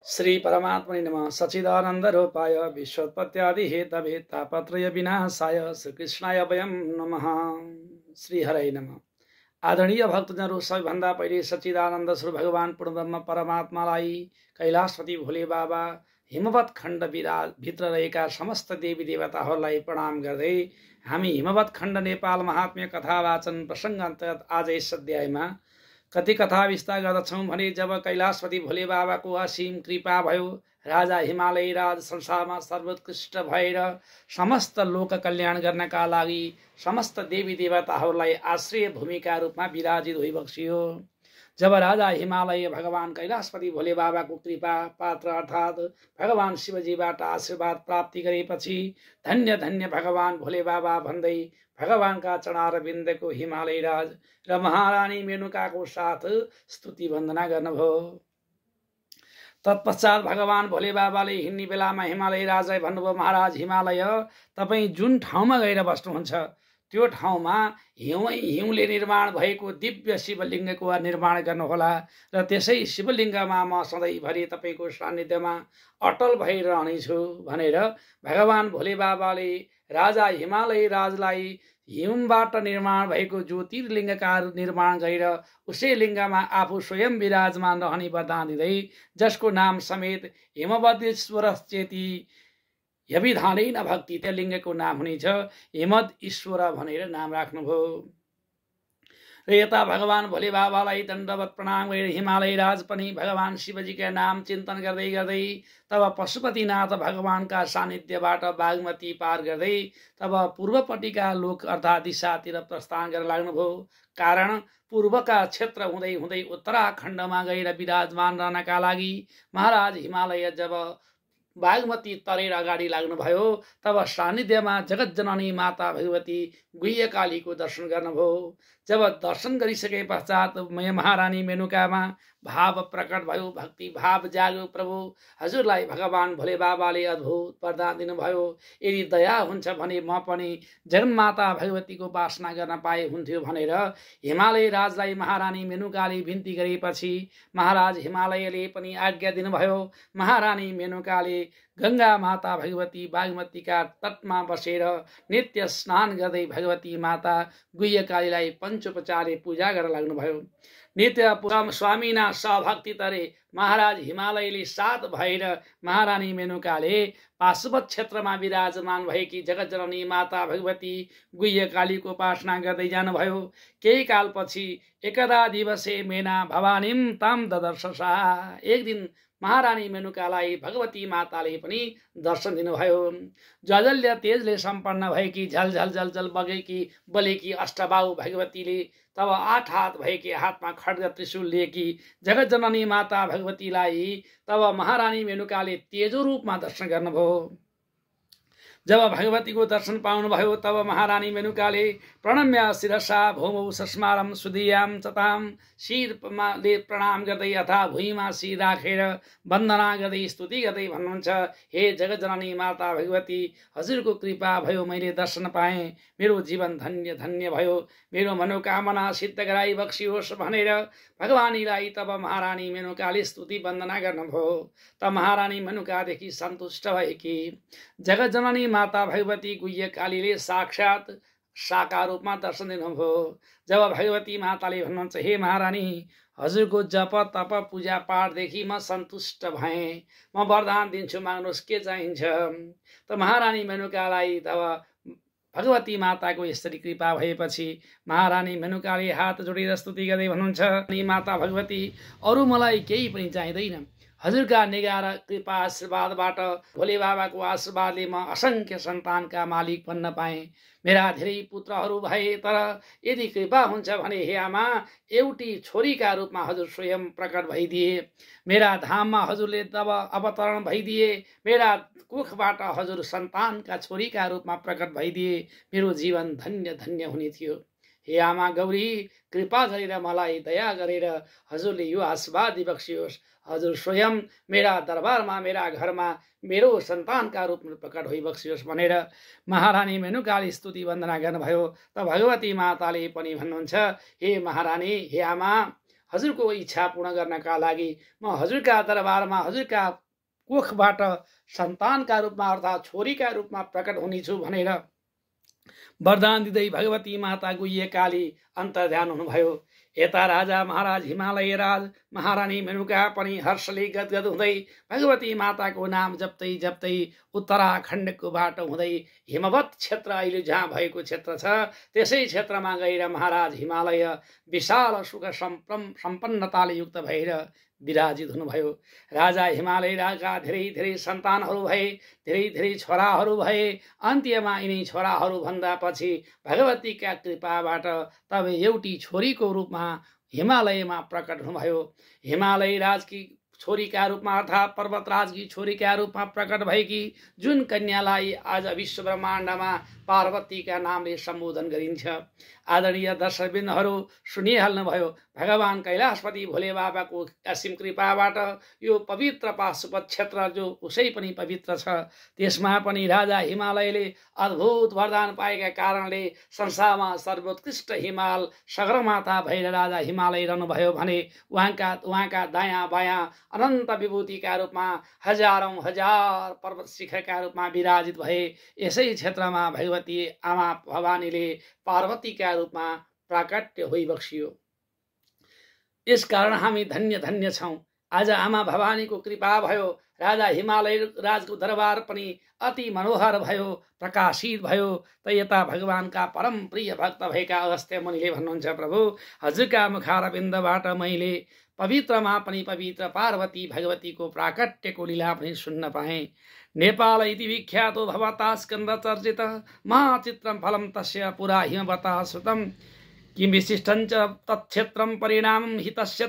श्री परमात्मने नमः। सच्चिदानंद रूपाय विश्वोत्पत्त्यादि हेतवे तापत्रय विनाशाय श्रीकृष्णाय वयं नमः। श्री हरै नमः। आदरणीय भक्तजनहरू, सबैभन्दा पहिले सच्चिदानन्द स्वरूप भगवान पूर्णब्रह्म परमात्मालाई, कैलाशपति भोले बाबा, हिमवत खण्ड भित्र रहेका समस्त देवी देवताहरूलाई प्रणाम गर्दै हामी हिमवत खण्ड नेपाल महात्म्य कथा वाचन प्रसङ्ग अन्तर्गत आज यस अध्यायमा कति कथा विस्तार गर्दछौँ भने जब कैलाशपति भोले बाबाको असीम कृपा भयो, राजा हिमालय राज संसारमा सर्वोत्कृष्ट भएर समस्त लोक कल्याण गर्नका लागि समस्त देवी देवताहरूलाई आश्रय भूमिका रूपमा विराजित भइबक्सियो। जब राजा हिमालय भगवान कैलाशपति भोले बाबाको कृपा पात्र अर्थात् भगवान शिवजीबाट आशीर्वाद प्राप्ति गरेपछि धन्य धन्य भगवान भोले बाबा भन्दै भगवानका चरणारविन्दको हिमालय राज र महारानी मेनुकाको साथ स्तुति वन्दना गर्नुभयो। तत्पश्चात भगवान भोले बाबाले हिँड्ने बेलामा हिमालय राजलाई भन्नुभयो, महाराज हिमालय, तपाईँ जुन ठाउँमा गएर बस्नुहुन्छ त्यो ठाउँमा हिउँले निर्माण भएको दिव्य शिवलिङ्गको निर्माण गर्नुहोला र त्यसै शिवलिङ्गमा म सधैँभरि तपाईँको सान्निध्यमा अटल भएर रहनेछु भनेर भगवान भोले बाबाले राजा हिमालय राजलाई हिमबाट निर्माण भएको ज्योतिर्लिङ्गका निर्माण गरेर उसै लिङ्गमा आफू स्वयं विराजमान रहने वरदान दिँदै जसको नाम समेत हिमवदेश्वर चेती यविधानेन भक्ति, त्यो लिङ्गको नाम हुनेछ हिमद ईश्वर भनेर नाम राख्नुभयो। र यता भगवान भोले बाबालाई दण्डवत प्रणाम गरेर हिमालय राज पनि भगवान शिवजीका नाम चिन्तन गर्दै गर्दै तब पशुपतिनाथ भगवानका सान्निध्यबाट बागमती पार गर्दै तब पूर्वपट्टिका लोक अर्थात् दिशातिर प्रस्थान गर्न लाग्नुभयो। कारण पूर्वका क्षेत्र हुँदै हुँदै उत्तराखण्डमा गएर विराजमान रहनका लागि महाराज हिमालय जब बागमती तरेर अगाडि लाग्नुभयो तब सान्निध्यमा जगत जननी माता भगवती गुह्यकालीको दर्शन गर्नुभयो। जब दर्शन गरिसके पश्चात महारानी मेनुकामा भाव प्रकट भयो, भक्ति भाव जाग्यो। प्रभु हजुरलाई भगवान भोले बाबाले अद्भुत वरदान दिनुभयो, यदि दया हुन्छ भने म पनि जगन्माता भगवतीको उपासना गर्न पाए हुन्थ्यो भनेर हिमालय राजलाई महारानी मेनुकाले बिन्ती गरेपछि महाराज हिमालयले पनि आज्ञा दिनुभयो। महारानी मेनुकाले गंगा माता भगवती बागमतीका तटमा बसेर नित्य स्नान गर्दै भगवती माता गुह्यकालीलाई पञ्चोपचारले पूजा गर्न लाग्नुभयो। नित्य स्वामीना सहभक्ति तरे महाराज हिमालयले साथ भएर महारानी मेनुकाले पाशुपत क्षेत्रमा विराजमान भएकी जगत जननी माता भगवती गुह्यकालीको उपासना गर्दै जानुभयो। केही कालपछि एकदा दिवसे मेना भवानीम ताम ददर्शसा, एक दिन महारानी मेनुकालाई भगवती माताले पनि दर्शन दिनुभयो। ज्वलल्य तेजले सम्पन्न भएकी झलझल जलजल बगेकी बलेकी अष्टबाहु भगवतीले तब 8 हात भएकी हातमा खड्ग त्रिशूल लिएकी जगत जननी माता भगवतीलाई तब महारानी मेनुकाले तेजो रूपमा दर्शन गर्नुभयो। जब भगवतीको दर्शन पाउनुभयो तब महारानी मेनुकाले प्रणम्य शिरसा भौमौ सस्मारम सुधियाम चताम, शिरले प्रणाम गर्दै अथा भुइँमा शिर राखेर वन्दना गर्दै स्तुति गर्दै भन्नुहुन्छ, हे जगत जननी माता भगवती, हजुरको कृपा भयो, मैले दर्शन पाएँ, मेरो जीवन धन्य धन्य भयो, मेरो मनोकामना सिद्ध गराई बक्सियोस् भनेर भगवानीलाई तब महारानी मेनुकाले स्तुति वन्दना गर्नुभयो। तब महारानी मेनुकादेखि सन्तुष्ट भएकी जगत जननी माता भगवती गुह्यकालीले साक्षात साकार रूपमा दर्शन दिनुभयो। जब भगवती माताले भन्नुहुन्छ, हे महारानी, हजुरको जप तप पूजा पाठदेखि म सन्तुष्ट भएँ, म वरदान दिन्छु, माग्नुहोस् के चाहिन्छ। त महारानी मेनुकालाई तब भगवती माताको यसरी कृपा भएपछि महारानी मेनुकाले हात जोडेर स्तुति गर्दै भन्नुहुन्छ, माता भगवती, अरू मलाई केही पनि चाहिँदैन, हजुरका निगाह र कृपा आशीर्वादबाट भोले बाबाको आशीर्वादले म असंख्य सन्तानका मालिक बन्न पाएँ। मेरा धेरै पुत्रहरू भए, तर यदि कृपा हुन्छ भने हे आमा, एउटी छोरीका रूपमा हजुर स्वयं प्रकट भइदिए, मेरा धाममा हजुरले तब अवतरण भइदिए, मेरा कुखबाट हजुर सन्तानका छोरीका रूपमा प्रकट भइदिए, मेरो जीवन धन्य धन्य हुने थियो। हे आमा गौरी, कृपा गरेर मलाई दया गरेर हजुरले यो आशीर्वाद दिबक्सियोस्, हजुर स्वयं मेरा दरबारमा मेरा घरमा मेरो सन्तानका रूपमा प्रकट भइबक्सियोस् भनेर महारानी मेनुकाले स्तुति वन्दना गर्नुभयो। त भगवती माताले पनि भन्नुहुन्छ, हे महारानी, हे आमा, हजुरको इच्छा पूर्ण गर्नका लागि म हजुरका दरबारमा हजुरका कोखबाट सन्तानका रूपमा अर्थात् छोरीका रूपमा प्रकट हुनेछु भनेर वरदान दिँदै भगवती माता गुह्यकाली अन्तर्ध्यान हुनुभयो। यता राजा महाराज हिमालय राज महारानी मेनुका पनि हर्षले गदगद हुँदै भगवती माताको नाम जप्दै जप्दै उत्तराखण्डको बाटो हुँदै हिमवत क्षेत्र अहिले जहाँ भएको क्षेत्र छ त्यसै क्षेत्रमा गएर महाराज हिमालय विशाल सुख सम्पन्नताले युक्त भएर विराजित हुनुभयो। राजा हिमालय राजका धेरै धेरै सन्तानहरू भए, धेरै धेरै छोराहरू भए। अन्त्यमा यिनी छोराहरू भन्दा पछि भगवतीका कृपाबाट तब एउटी छोरीको रूपमा हिमालयमा प्रकट हुनुभयो। हिमालय राजकी छोरीका रूपमा अर्थात् पर्वतराजकी छोरीका रूपमा प्रकट भएकी जुन कन्यालाई आज विश्व ब्रह्माण्डमा पार्वतीका नामले सम्बोधन गरिन्छ। आदरणीय दर्शकवृन्दहरू सुनिहाल्नुभयो, भगवान कैलाशपति भोले बाबाको असीम कृपाबाट यो पवित्र पाशुपत क्षेत्र जो उसै पनि पवित्र छ त्यसमा पनि राजा हिमालयले अद्भुत वरदान पाएका कारणले संसारमा सर्वोत्कृष्ट हिमाल सगरमाथा भएर राजा हिमालय रहनुभयो भने उहाँका दायाँ बायाँ अनन्त विभूतिका रूपमा हजारौं हजार पर्वत शिखरका रूपमा विराजित भए। यसै क्षेत्रमा भगवती आमा भवानीले पार्वतीका रूपमा प्राकट्य होइबक्सियो। यसकारण हामी धन्य धन्य छौं। आज आमा भवानीको कृपा भयो। राजा हिमालय राजको दरबार पनि अति मनोहर भयो, प्रकाशित भयो। त यता भगवानका परम प्रिय भक्त भएका अगस्त्य मुनिले भन्नुहुन्छ, प्रभु हजुरका मुखारविन्दबाट मैले पवित्रमा पनि पवित्र पार्वती भगवतीको प्राकट्यको लीला पनि सुन्न पाएँ। नेपाल इति विख्यातो भवता स्कन्द चर्चित महाचित्रम फलम तस्य पुरा हिमवता श्रुतम किं विशिष्टञ्च तत्क्षेत्रम परिणामं हि तस्य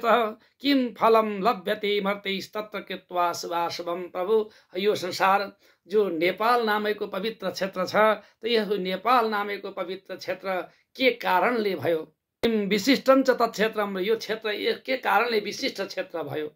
किं फलम लभ्यते मर्त्यैस्तत्र कृत्वा शुभाशुभम। प्रभु यो संसार जो नेपाल नामको पवित्र क्षेत्र छ त यो नेपाल नामको पवित्र क्षेत्र के कारणले भयो? किं विशिष्टञ्च तत्क्षेत्रम, यो क्षेत्र के कारणले विशिष्ट क्षेत्र भयो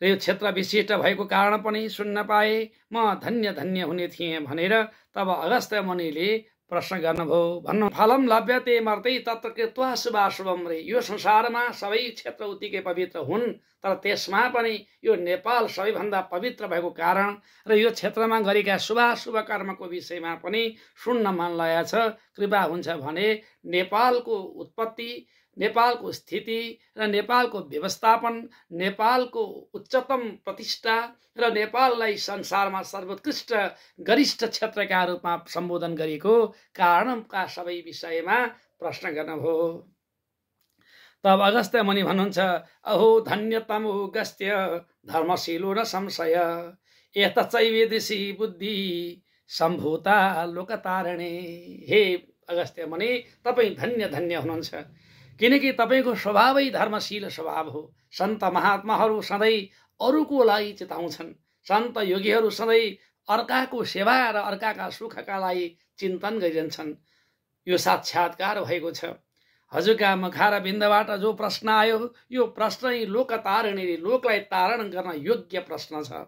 र यो क्षेत्र विशिष्ट भएको कारण पनि सुन्न पाए, म धन्य धन्य हुने थिएँ भनेर तब अगस्त्य मुनिले प्रश्न गर्नुभयो। भन्नु फलम लभ्यते मर्त्यै तत्र कृत्वा शुभाशुभम रे, यो संसारमा सबै क्षेत्र उत्तिकै पवित्र हुन् तर त्यसमा पनि यो नेपाल सबैभन्दा पवित्र भएको कारण र यो क्षेत्रमा गरेका शुभाशुभ कर्मको विषयमा पनि सुन्न मन लागेको छ। कृपा हुन्छ भने नेपालको उत्पत्ति, नेपालको स्थिति र नेपालको व्यवस्थापन, नेपालको उच्चतम प्रतिष्ठा र नेपाललाई संसारमा सर्वोत्कृष्ट गरिष्ठ क्षेत्रका रूपमा सम्बोधन गरेको कारणका सबै विषयमा प्रश्न गर्नुभयो। तब अगस्त्य मुनि भन्नुहुन्छ, अहो धन्यतमो अगस्त्य धर्मशीलो न संशय एतच्चैवेदसी बुद्धि सम्भूता लोकतारणे। हे अगस्त्य मुनि, तपाईँ धन्य धन्य हुनुहुन्छ किनकि तपाईको स्वभावै धर्मशील स्वभाव हो। सन्त महात्माहरू सधैँ अरूको लागि चिताउँछन्। सन्त योगीहरू सधैँ अर्काको सेवा र अर्काका सुखका लागि चिन्तन गरिरहन्छन्। यो साक्षात्कार भएको छ। हजुरका मुखार बिन्दबाट जो प्रश्न आयो यो प्रश्न लोकतारिणी, लोकलाई तारण गर्न योग्य प्रश्न छ।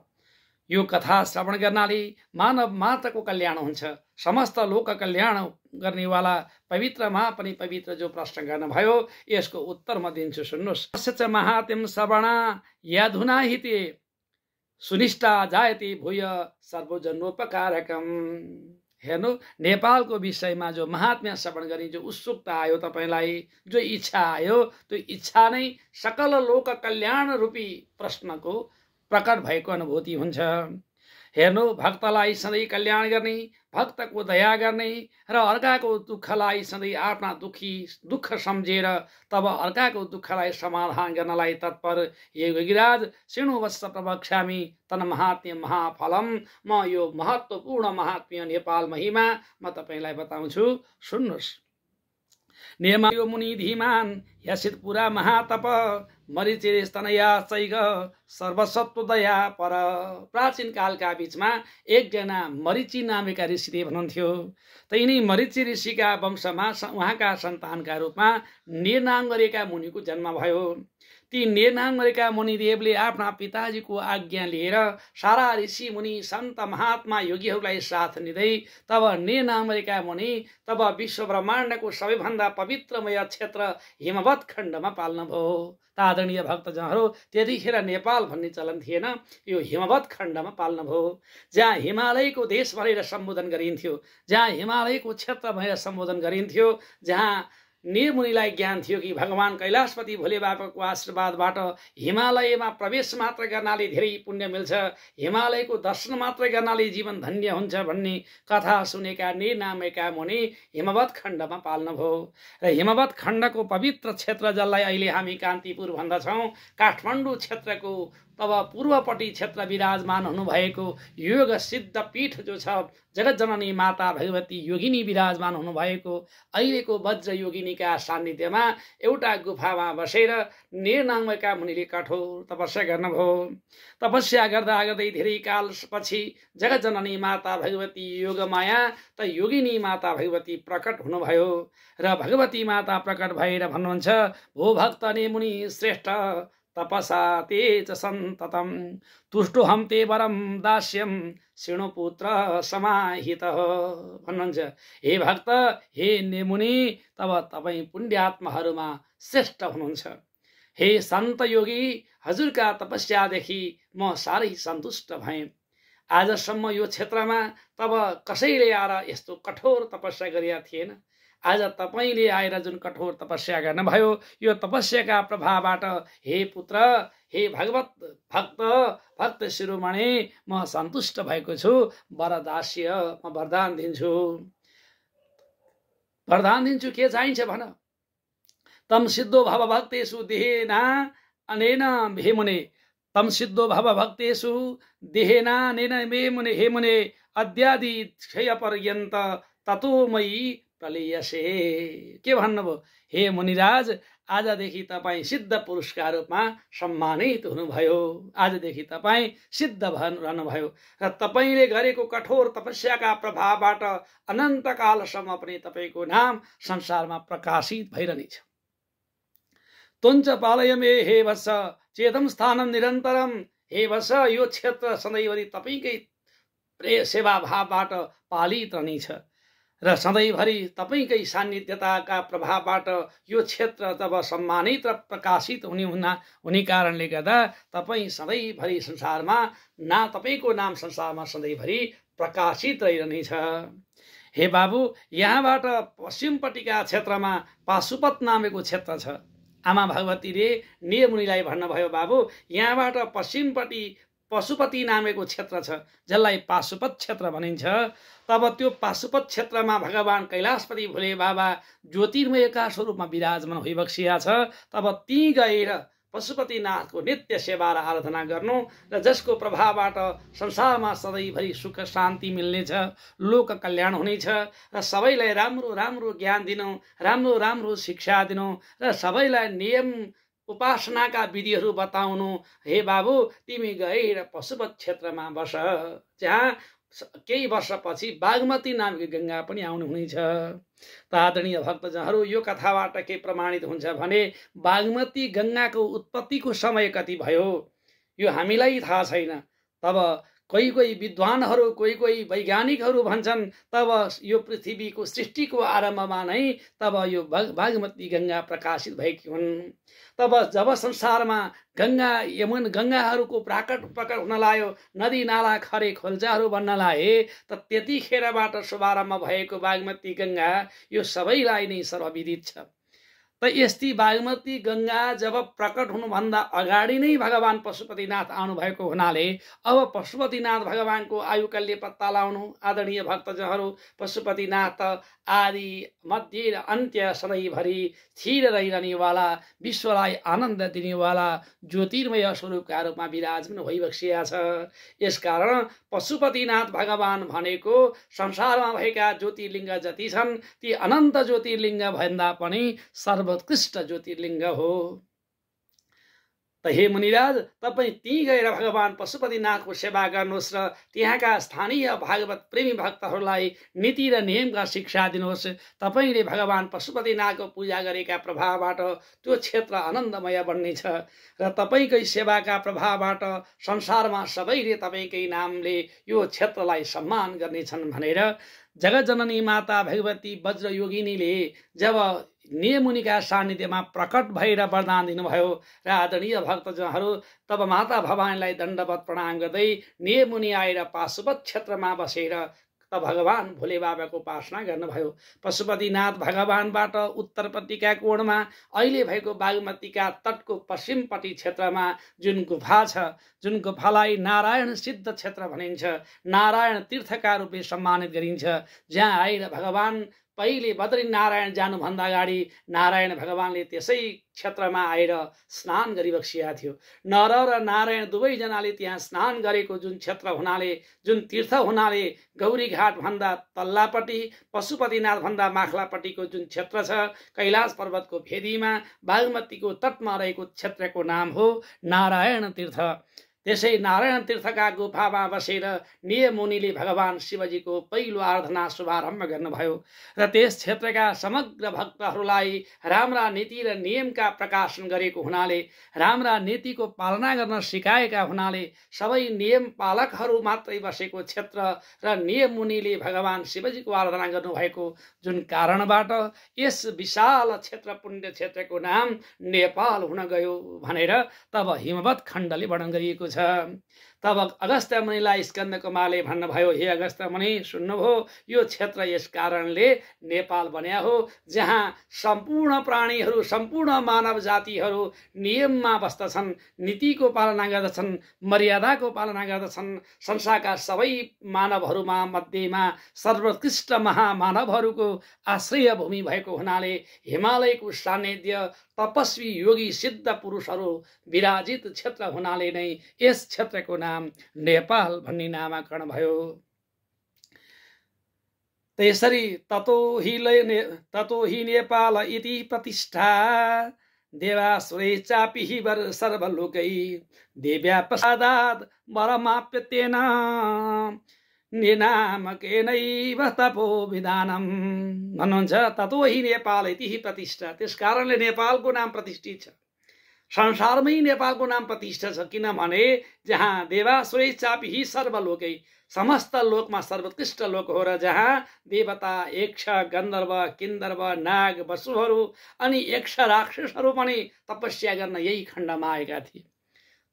यो कथा श्रवण गर्नाले मानव मात्रको कल्याण हुन्छ। समस्त लोक कल्याण गर्नेवाला पवित्रमा पनि पवित्र जो प्रश्न गर्नुभयो यसको उत्तर म दिन्छु, सुन्नुहोस्। तस्य महात्म्यं श्रवणा याधुना हिते सुनिष्ठा जायते भूय सर्वजनोपकारकम। हेर्नु, नेपालको विषयमा जो महात्म्य श्रवण गर्ने जो उत्सुकता आयो तपाईलाई, जो इच्छा आयो, त्यो इच्छा नै सकल लोक कल्याण रूपी प्रश्नको प्रकट भएको अनुभूति हुन्छ। हेर्नु, भक्तलाई सधैँ कल्याण गर्ने, भक्तको दया गर्ने र अर्काको दुःखलाई सधैँ आफ्ना दुःख सम्झेर तब अर्काको दुःखलाई समाधान गर्नलाई तत्पर हे योगीराज शृणुवत्स प्रवक्ष्यामि तन महात्म्य महाफलम। म यो महत्त्वपूर्ण महात्म्य नेपाल महिमा म तपाईलाई बताउँछु, सुन्नुहोस्। नियम यो मुनि धीमान यसित पुरा महातप मरिचिरे स्तनया चैग सर्वसत्व दया पर। प्राचीन कालका बीचमा एकजना मरिची नामेका ऋषिदेव हुनुहुन्थ्यो। त यिनी मरिची ऋषिका वंशमा उहाँका सन्तानका रूपमा निर्नाम गरेका मुनिको जन्म भयो। ती निर्नाम गरेका मुनिदेवले आफ्ना पिताजीको आज्ञा लिएर सारा ऋषि मुनि सन्त महात्मा योगीहरूलाई साथ लिँदै तब निर्नाम गरेका मुनि तब विश्व ब्रह्माण्डको सबैभन्दा पवित्रमय क्षेत्र हिमवत खण्डमा पाल्नुभयो। आदरणीय भक्तजनहरू त्यतिखेर नेपाल भन्ने चलन थिएन, यो हिमवत खण्डमा पाल्नुभयो, जहाँ हिमालयको देश भनेर सम्बोधन गरिन्थ्यो, जहाँ हिमालयको क्षेत्र भनेर सम्बोधन गरिन्थ्यो, जहाँ निरमुनिलाई ज्ञान थियो कि भगवान कैलाशपति भोले बाबाको आशीर्वादबाट हिमालयमा प्रवेश मात्र गर्नाले धेरै पुण्य मिल्छ, हिमालयको दर्शन मात्र गर्नाले जीवन धन्य हुन्छ भन्ने कथा सुनेका निर्नामेका मुनि हिमवत खण्डमा पाल्नुभयो। र हिमवत खण्डको पवित्र क्षेत्र जसलाई अहिले हामी कान्तिपुर भन्दछौँ, काठमाडौँ क्षेत्रको तब पूर्वपट्टि क्षेत्र विराजमान हुनुभएको योग सिद्ध पीठ जो छ, जगतजननी माता भगवती योगिनी विराजमान हुनुभएको अहिलेको वज्र योगिनीका सान्निध्यमा एउटा गुफामा बसेर निर्नामका मुनिले कठोर तपस्या गर्नुभयो। तपस्या गर्दा गर्दै धेरै कालपछि जगतजननी माता भगवती योगमाया त योगिनी माता भगवती प्रकट हुनुभयो र भगवती माता प्रकट भएर भन्नुहुन्छ, भो भक्त ने मुनि श्रेष्ठ तपसा ते च सन्ततम तुष्टोहम ते वरम दास्यम शृणुपुत्र समाहित भन्नुहुन्छ। हे भक्त, हे नेमुनि, तब तपाईँ पुण्यात्माहरूमा श्रेष्ठ हुनुहुन्छ। हे सन्त योगी, हजुरका तपस्यादेखि म साह्रै सन्तुष्ट भएँ। आजसम्म यो क्षेत्रमा तब कसैले आएर यस्तो कठोर तपस्या गरेका थिएन। आज तपाईँले आएर जुन कठोर तपस्या गर्नुभयो, यो तपस्याका प्रभावबाट हे पुत्र, हे भगवत भक्त शिरोमणि, म सन्तुष्ट भएको छु। वरदास्य, म वरदान दिन्छु। वरदान दिन्छु, के चाहिन्छ भन। तम सिद्धो भव भक्तेषु देहेना अनेन हे मुने, तम सिद्धो भव भक्तेषु देहेना अनेन हे मुने अद्यादि क्षय पर्यन्त ततोमयी प्रलयसे। के भन्नुभयो? हे मुनिराज, आजदेखि तपाईँ सिद्ध पुरुषका रूपमा सम्मानित हुनुभयो। आजदेखि तपाईँ सिद्ध रहनुभयो र तपाईँले गरेको कठोर तपस्याका प्रभावबाट अनन्तकालसम्म पनि तपाईँको नाम संसारमा प्रकाशित भइरहनेछ। तुञ्च पालयमे हे वत्स चेतम स्थानम निरन्तरम। हे वत्स, यो क्षेत्र सधैँभरि तपाईँकै सेवा भावबाट पालित रहनेछ र सधैँभरि तपाईँकै सान्निध्यताका प्रभावबाट यो क्षेत्र तब सम्मानित र प्रकाशित हुने कारणले गर्दा तपाईँ सधैँभरि संसारमा तपाईँको नाम संसारमा सधैँभरि प्रकाशित रहिरहनेछ। हे बाबु, यहाँबाट पश्चिमपट्टिका क्षेत्रमा पाशुपत नामेको क्षेत्र छ। आमा भगवतीले निरमुनिलाई भन्नुभयो, बाबु, यहाँबाट पश्चिमपट्टि पशुपति नामेको क्षेत्र छ, जसलाई पाशुपत क्षेत्र भनिन्छ। तब त्यो पाशुपत क्षेत्रमा भगवान कैलाशपति भोले बाबा ज्योतिर्मयका स्वरूपमा विराजमान भइबक्सिया छ। तब ती गएर पशुपतिनाथको नित्य सेवा र आराधना गर्नु र जसको प्रभावबाट संसारमा सधैँभरि सुख शान्ति मिल्नेछ, लोक कल्याण हुनेछ र सबैलाई राम्रो राम्रो ज्ञान दिनु, राम्रो राम्रो शिक्षा दिनु र सबैलाई नियम उपासनाका विधिहरू बताउनु। हे बाबु, तिमी गएर पशुपत क्षेत्रमा बस, जहाँ केही वर्षपछि बागमती नामकी गंगा पनि आउनु हुनेछ। त आदरणीय भक्तजनहरू, यो कथाबाट के प्रमाणित हुन्छ भने बागमती गंगाको उत्पत्तिको समय कति भयो यो हामीलाई थाहा छैन। तब कोही कोही विद्वानहरू, कोही कोही वैज्ञानिकहरू भन्छन् तब यो पृथ्वीको सृष्टिको आरम्भमा नै तब यो बागमती गंगा प्रकाशित भएकी हुन्। तब जब संसारमा गंगा यमुन गंगाहरूको प्रकट हुन लाग्यो, नदी नाला खरे खोल्जाहरू बन्न लागे, त त्यतिखेरबाट शुभारम्भ भएको बागमती गंगा यो सबैलाई नै सर्वविदित छ। त यस्ती बागमती गंगा जब प्रकट हुनुभन्दा अगाडि नै भगवान पशुपतिनाथ आउनुभएको हुनाले अब पशुपतिनाथ भगवानको आयुकल्य पत्ता लाउनु। आदरणीय भक्तजनहरू, पशुपतिनाथ आदि मध्य र अन्त्य सधैँभरि स्थिर रहिरहनेवाला, विश्वलाई आनन्द दिनेवाला ज्योतिर्मय स्वरूपका रूपमा विराजमान भइबक्सिया छ। यसकारण पशुपतिनाथ भगवान भनेको संसारमा भएका ज्योतिर्लिङ्ग जति छन् ती अनन्त ज्योतिर्लिङ्ग भन्दा पनि सर्वोत्कृष्ट ज्योतिर्लिङ्ग हो। त हे मुनिराज, तपाईँ ती गएर भगवान पशुपतिनाथको सेवा गर्नुहोस् र त्यहाँका स्थानीय भागवत प्रेमी भक्तहरूलाई नीति र नियमका शिक्षा दिनुहोस्। तपाईँले भगवान पशुपतिनाथको पूजा गरेका प्रभावबाट त्यो क्षेत्र आनन्दमय बन्नेछ र तपाईँकै सेवाका प्रभावबाट संसारमा सबैले तपाईँकै नामले यो क्षेत्रलाई सम्मान गर्नेछन् भनेर जगतजननी माता भगवती वज्र योगिनीले जब नेमुनिका सान्निध्यमा प्रकट भएर वरदान दिनुभयो र आदरणीय भक्तजनहरू तब माता भवानीलाई दण्डवत प्रणाम गर्दै नेमुनि आएर पाशुपत क्षेत्रमा बसेर त भगवान भोले बाबाको उपासना गर्नुभयो। पशुपतिनाथ भगवानबाट उत्तरपट्टिका कोणमा अहिले भएको बागमतीका तटको पश्चिमपट्टि क्षेत्रमा जुन गुफा छ, जुन गुफालाई नारायण सिद्ध क्षेत्र भनिन्छ, नारायण तीर्थका रूपले सम्मानित गरिन्छ, जहाँ आएर भगवान पहिले बद्रीनारायण जानुभन्दा अगाडि नारायण भगवानले त्यसै क्षेत्रमा आएर स्नान गरिबक्सिया थियो। नर र नारायण दुवैजनाले त्यहाँ स्नान गरेको जुन क्षेत्र हुनाले, जुन तीर्थ हुनाले गौरीघाट भन्दा तल्लापट्टि पशुपतिनाथ भन्दा माखलापट्टिको जुन क्षेत्र छ, कैलाश पर्वतको फेदीमा बागमतीको तटमा रहेको क्षेत्रको नाम हो नारायण तीर्थ। त्यसै नारायण तीर्थका गुफामा बसेर नेमुनिले भगवान शिवजीको पहिलो आराधना शुभारम्भ गर्नुभयो र त्यस क्षेत्रका समग्र भक्तहरूलाई राम्रा नीति र नियमका प्रकाशन गरेको हुनाले, राम्रा नीतिको पालना गर्न सिकाएका हुनाले सबै नियम पालकहरू मात्रै बसेको क्षेत्र र नेमुनिले भगवान शिवजीको आराधना गर्नुभएको जुन कारणबाट यस विशाल क्षेत्र पुण्य क्षेत्रको नाम नेपाल हुन गयो भनेर तब हिमवत खण्डले वर्णन गरिएको छ। तब अगस्त्य मुनिलाई स्कन्द कुमारले भन्नुभयो, हे अगस्त्य मुनि सुन्नुभयो, यो क्षेत्र यस कारणले नेपाल बन्या हो जहाँ सम्पूर्ण प्राणीहरू, सम्पूर्ण मानव जातिहरू नियममा बस्दछन्, नीतिको पालना गर्दछन्, मर्यादाको पालना गर्दछन्। संसारका सबै मानवहरूमा मध्येमा सर्वोत्कृष्ट महामानवहरूको आश्रय भूमि भएको हुनाले हिमालयको सान्निध्य तपस्वी योगी सिद्ध पुरुषहरू विराजित क्षेत्र हुनाले नै यस क्षेत्रको नाम नेपाल भन्ने नामाकरण भयो। त्यसरी ततो हि नेपाल इति प्रतिष्ठा देवासुरै चापि सर्वलोकै देव्या प्रसादात् वरमाप्यतेन निनामकेनैव तपो विधानम भन्नुहुन्छ। ततो हि नेपाल इति प्रतिष्ठा, त्यस कारणले नेपालको नाम प्रतिष्ठित छ, संसारमै नेपालको नाम प्रतिष्ठा छ। किनभने जहाँ देवासुरै चापि सर्वलोकै, समस्त लोकमा सर्वोत्कृष्ट लोक हो र जहाँ देवता, यक्ष, गन्धर्व, किन्धर्व, नाग, वसुहरू अनि यक्ष राक्षसहरू पनि तपस्या गर्न यही खण्डमा आएका थिए।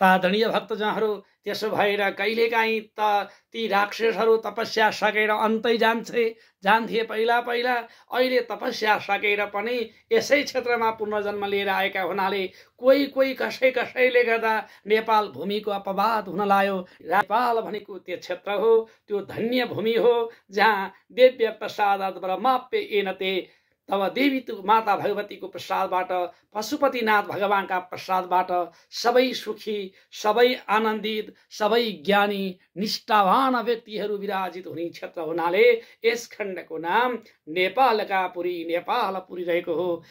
आदरणीय भक्तजनहरू, त्यसो भएर कहिलेकाहीँ त ती राक्षसहरू तपस्या सकेर अन्तै जान्थे पहिला पहिला, अहिले तपस्या सकेर पनि यसै क्षेत्रमा पुनर्जन्म लिएर आएका हुनाले कोही कसैले गर्दा नेपाल भूमिको अपवाद हुन लाग्यो। नेपाल भनेको त्यो क्षेत्र हो, त्यो धन्य भूमि हो जहाँ देव्य प्रसादात् वरमाप्य एनते, तब देवी माता भगवतीको प्रसादबाट, पशुपतिनाथ भगवानका प्रसादबाट सबै सुखी, सबै आनन्दित, सबै ज्ञानी निष्ठावान व्यक्तिहरू विराजित हुने क्षेत्र हुनाले यस खण्डको नाम नेपालपुरी रहेको हो।